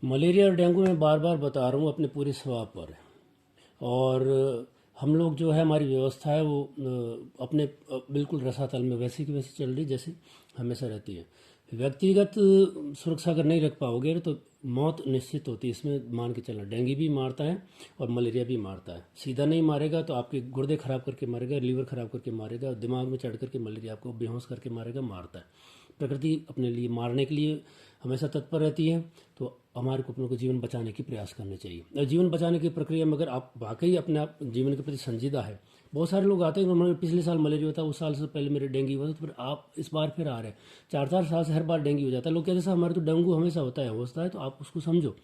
Malaria और dengue में बार बार बता रहा हूँ अपने पूरे स्वभाव पर। और हम लोग जो है, हमारी व्यवस्था है वो अपने बिल्कुल रसातल में वैसे की वैसे चल रही जैसे हमेशा रहती है। व्यक्तिगत सुरक्षा अगर नहीं रख पाओगे तो मौत निश्चित होती है। इसमें मान के चलना, डेंगू भी मारता है और मलेरिया भी मारता है। सीधा नहीं मारेगा तो आपके गुर्दे खराब करके मारेगा, लीवर खराब करके मारेगा, और दिमाग में चढ़ करके मलेरिया आपको बेहोश करके मारेगा, मारता है। प्रकृति अपने लिए मारने के लिए हमेशा तत्पर रहती है। तो हमारे को अपनों को जीवन बचाने की प्रयास करने चाहिए। और जीवन बचाने की प्रक्रिया में अगर आप वाकई अपने आप जीवन के प्रति संजीदा है, बहुत सारे लोग आते हैं कि मेरे पिछले साल मलेरिया हुआ था, उस साल से पहले मेरे डेंगू हुआ था, तो फिर आप इस बार फिर आ रहे हैं। 4 4 साल से हर बार डेंगू हो जाता है। लोग कहते हैं साहब हमारे तो डेंगू हमेशा होता है। तो आप उसको समझो।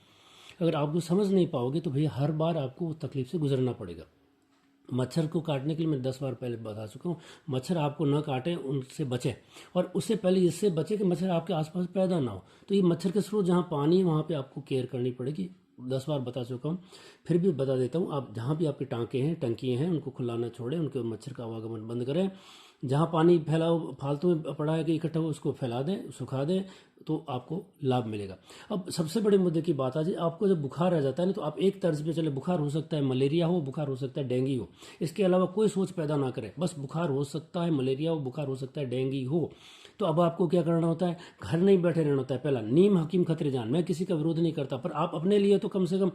अगर आप उसको समझ नहीं पाओगे तो भैया हर बार आपको उस तकलीफ से गुजरना पड़ेगा। मच्छर को काटने के लिए मैं 10 बार पहले बता चुका हूँ, मच्छर आपको न काटें, उनसे बचें। और उससे पहले इससे बचें कि मच्छर आपके आसपास पैदा ना हो। तो ये मच्छर के स्रोत जहाँ पानी है वहाँ पे आपको केयर करनी पड़ेगी। 10 बार बता चुका हूँ, फिर भी बता देता हूँ। आप जहाँ भी आपके टाँके हैं, टंकियाँ हैं, उनको खुला ना छोड़ें, उनके मच्छर का आवागमन बंद करें। जहाँ पानी फैला हो, फालतू में पड़ा है कि इकट्ठा हो, उसको फैला दें, सुखा दें, तो आपको लाभ मिलेगा। अब सबसे बड़े मुद्दे की बात आ जाए, आपको जब बुखार आ जाता है ना, तो आप एक तर्ज पे चले, बुखार हो सकता है मलेरिया हो, बुखार हो सकता है डेंगू हो। इसके अलावा कोई सोच पैदा ना करें, बस बुखार हो सकता है मलेरिया हो, बुखार हो सकता है डेंगू हो। तो अब आपको क्या करना होता है, घर नहीं बैठे रहना होता है। पहला नीम हकीम खतरे जान। मैं किसी का विरोध नहीं करता, पर आप अपने लिए तो कम से कम,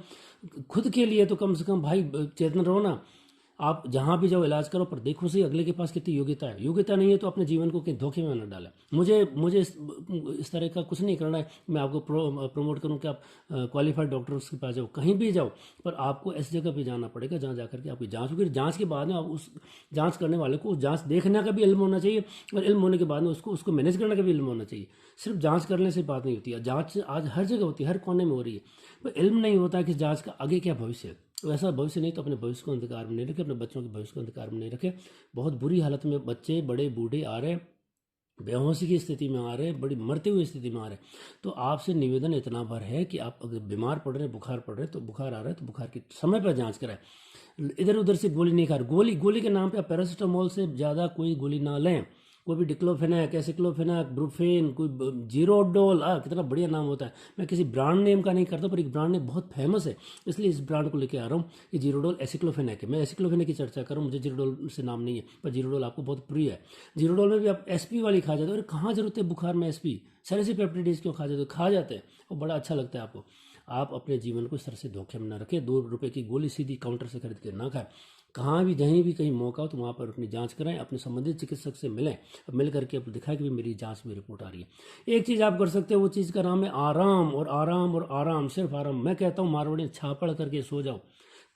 खुद के लिए तो कम से कम भाई चेतन रहो ना। आप जहाँ भी जाओ इलाज करो, पर देखो सही अगले के पास कितनी योग्यता है। योग्यता नहीं है तो अपने जीवन को कहीं धोखे में न डालें। मुझे मुझे इस तरह का कुछ नहीं करना है। मैं आपको प्रमोट करूं कि आप क्वालिफाइड डॉक्टर्स के पास जाओ, कहीं भी जाओ, पर आपको ऐसी जगह पे जाना पड़ेगा जहाँ जाकर के आपकी जांच होगी। जांच के बाद में आप उस जांच करने वाले को जांच देखने का भी इल्म होना चाहिए, और इल्म होने के बाद में उसको उसको मैनेज करने का भी इल्म होना चाहिए। सिर्फ जांच करने से बात नहीं होती है। जांच आज हर जगह होती है, हर कोने में हो रही है, पर इल्म नहीं होता है कि जांच का आगे क्या भविष्य है। वैसा भविष्य नहीं तो अपने भविष्य को अंधकार में नहीं रखे, अपने बच्चों के भविष्य को अंधकार में नहीं रखे। बहुत बुरी हालत में बच्चे, बड़े, बूढ़े आ रहे हैं, बेहोशी की स्थिति में आ रहे हैं, बड़ी मरते हुई स्थिति में आ रहे हैं। तो आपसे निवेदन इतना भर है कि आप अगर बीमार पड़ रहे हैं, बुखार पड़ रहे हैं, तो बुखार आ रहा है तो बुखार की समय पर जांच कराएं। इधर उधर से गोली नहीं खा रहे। गोली के नाम पे आप पैरासीटामोल से ज़्यादा कोई गोली ना लें। कोई भी डिक्लोफेनाक, एसिक्लोफेनाक, ब्रुफेन, कोई जीरोडोल, कितना बढ़िया नाम होता है। मैं किसी ब्रांड नेम का नहीं करता, पर एक ब्रांड नेम बहुत फेमस है, इसलिए इस ब्रांड को लेकर आ रहा हूँ। ये जीरोडोल एसिक्लोफेनाक है। मैं एसिक्लोफेनाक की चर्चा कर रहा हूँ, मुझे जीरोडोल से नाम नहीं है, पर जीरोडोल आपको बहुत प्रिय है। जीरोडोल में भी आप एसपी वाली खा जाते हो। अरे कहाँ जरूरत है बुखार में एसपी, सेरेसिपेप्टिडेज क्यों खा जाते हो? खा जाते हैं और बड़ा अच्छा लगता है आपको। आप अपने जीवन को इस तरह से धोखे में न रखें। 2 रुपए की गोली सीधी काउंटर से खरीद के ना खाएं। कहाँ भी जहीं भी कहीं मौका हो तो वहाँ पर अपनी जांच कराएं, अपने संबंधित चिकित्सक से मिलें, और मिल करके आप दिखाएं कि भी मेरी जांच में रिपोर्ट आ रही है। एक चीज़ आप कर सकते हो, वो चीज़ का नाम है आराम। और आराम और आराम, सिर्फ आराम। मैं कहता हूँ मारवाड़ी छापड़ करके सो जाओ,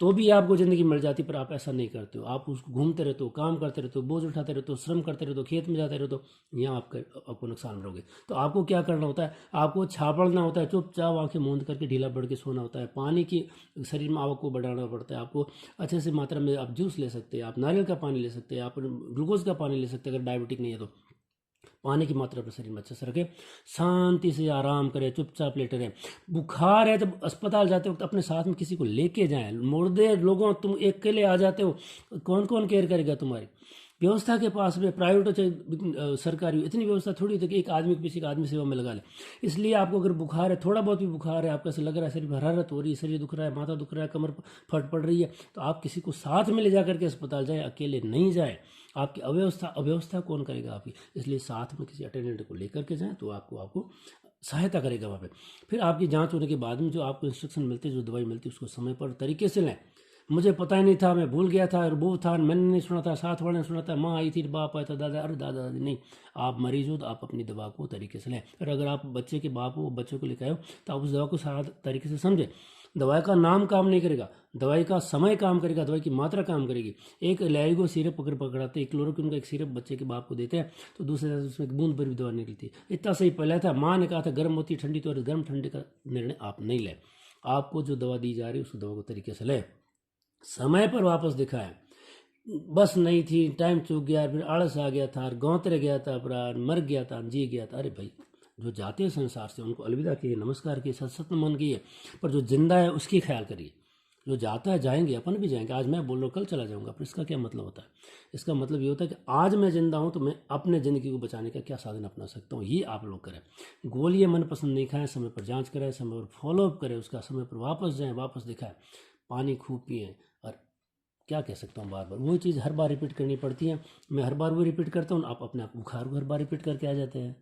तो भी आपको ज़िंदगी मिल जाती, पर आप ऐसा नहीं करते हो। आप उसको घूमते रहते हो, काम करते रहते हो, बोझ उठाते रहते हो, श्रम करते रहते हो, खेत में जाते रहते हो, यहाँ आपको नुकसान में रहोगे। तो आपको क्या करना होता है, आपको छापड़ना होता है, चुपचाप आंखें मूंद करके ढीला बढ़ के सोना होता है। पानी की शरीर में आवक को बढ़ाना पड़ता है आपको। अच्छे से मात्रा में आप जूस ले सकते हैं, आप नारियल का पानी ले सकते हैं, आप ग्लूकोज का पानी ले सकते हैं अगर डायबिटिक नहीं है तो। पानी की मात्रा अपने शरीर में अच्छे से रखें, शांति से आराम करें, चुपचाप लेटे रहें। बुखार है जब अस्पताल जाते वक्त अपने साथ में किसी को लेके जाएं। मुर्दे लोगों, तुम अकेले आ जाते हो, कौन कौन केयर करेगा तुम्हारी? व्यवस्था के पास में, प्राइवेट हो चाहे सरकारी हो, इतनी व्यवस्था थोड़ी होती है कि एक आदमी को किसी का आदमी सेवा में लगा ले। इसलिए आपको अगर बुखार है, थोड़ा बहुत भी बुखार है, आपको ऐसा लग रहा है शरीर में हरारत हो रही है, शरीर दुख रहा है, माथा दुख रहा है, कमर फट पड़ रही है, तो आप किसी को साथ में ले जा करके अस्पताल जाएं, अकेले नहीं जाएं। आपकी अव्यवस्था कौन करेगा आपकी? इसलिए साथ में किसी अटेंडेंट को लेकर के जाएं, तो आपको सहायता करेगा वहाँ पे। फिर आपकी जांच होने के बाद में जो आपको इंस्ट्रक्शन मिलते हैं, जो दवाई मिलती है, उसको समय पर तरीके से लें। मुझे पता ही नहीं था, मैं भूल गया था, और वो था, मैंने नहीं सुना था, साथ वाले ने सुना था, माँ आई थी, बाप आया था, दादा, अरे दादा दादी नहीं। आप मरीज हो तो आप अपनी दवा को तरीके से लें। और अगर आप बच्चे के बाप हो, बच्चे को लेकर आए हो, तो आप उस दवा को साथ तरीके से समझें। दवाई का नाम काम नहीं करेगा, दवाई का समय काम करेगा, दवाई की मात्रा काम करेगी। एक लैरिगो सिरप अगर पकड़ाते हैं, क्लोरोक्विन का एक सिरप बच्चे के बाप को देते हैं, तो दूसरे दिन उसमें एक बूंद भर भी दवा निकलती है। इतना सही पहले था। माँ ने कहा था गर्म होती ठंडी, तो गर्म ठंडी का निर्णय आप नहीं लें। आपको जो दवा दी जा रही है उस दवा को तरीके से लें, समय पर वापस दिखाएं। बस नहीं थी, टाइम चूक गया, फिर आलस आ गया था, गौंतरे गया था, अपराध मर गया था, जी गया था। अरे भाई, जो जाते हैं संसार से उनको अलविदा किए, नमस्कार किए, सत सत नमन किए, पर जो जिंदा है उसकी ख्याल करिए। जो जाता है जाएंगे, अपन भी जाएंगे। आज मैं बोल रहा हूँ कल चला जाऊंगा, पर इसका क्या मतलब होता है? इसका मतलब ये होता है कि आज मैं जिंदा हूँ तो मैं अपने ज़िंदगी को बचाने का क्या साधन अपना सकता हूँ, ये आप लोग करें। गोलियाँ मनपसंद नहीं खाएं, समय पर जांच करें, समय पर फॉलोअप करें, उसका समय पर वापस जाएं, वापस दिखाएं, पानी खूब पिएं। और क्या कह सकता हूँ, बार बार वही चीज़ हर बार रिपीट करनी पड़ती है। मैं हर बार वो रिपीट करता हूँ, आप अपने आप बुखार को हर बार रिपीट करके आ जाते हैं।